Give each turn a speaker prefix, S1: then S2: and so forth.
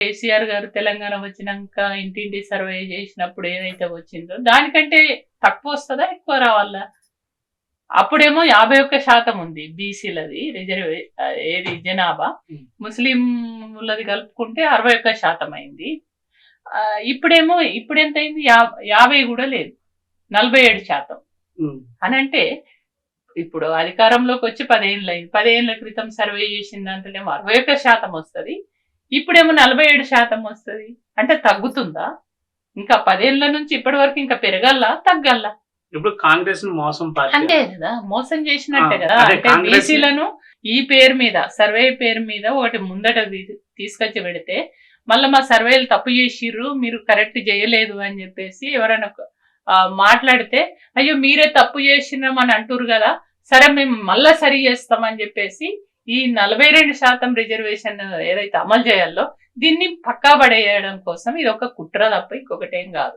S1: కేసీఆర్ గారు తెలంగాణ వచ్చినాక ఇంటింటి సర్వే చేసినప్పుడు ఏదైతే వచ్చిందో దానికంటే తక్కువ వస్తుందా ఎక్కువ రావాలా? అప్పుడేమో 51% ఉంది బీసీలది ఏది జనాభా, ముస్లింలది కలుపుకుంటే 61% అయింది. ఇప్పుడేమో ఎంత అయింది? 50 కూడా లేదు, 47%. అని అంటే ఇప్పుడు అధికారంలోకి వచ్చి 10 ఏళ్ళు అయింది. 10 ఏళ్ల క్రితం సర్వే చేసిన దాంట్లోనేమో 61% వస్తుంది, ఇప్పుడేమో 47% వస్తుంది. అంటే తగ్గుతుందా? ఇంకా 10 ఏళ్ల నుంచి ఇప్పటి వరకు ఇంకా పెరగల్లా తగ్గల్లా?
S2: ఇప్పుడు కాంగ్రెస్ ను మోసం
S1: అంటే కదా మోసం చేసినట్టే కదా. అంటే బీసీలను ఈ పేరు మీద, సర్వే పేరు మీద ఒకటి ముందట తీసుకొచ్చి పెడితే మళ్ళీ మా సర్వేలు తప్పు చేసిర్రు, మీరు కరెక్ట్ చేయలేదు అని చెప్పేసి ఎవరైనా మాట్లాడితే అయ్యో మీరే తప్పు చేసినామని అంటారు కదా, సరే మేము మళ్ళా సరి చేస్తామని చెప్పేసి ఈ 42% రిజర్వేషన్ ఏదైతే అమలు చేయాలో దీన్ని పక్కా పడేయడం కోసం ఇది ఒక కుట్ర తప్ప ఇంకొకటేం కాదు.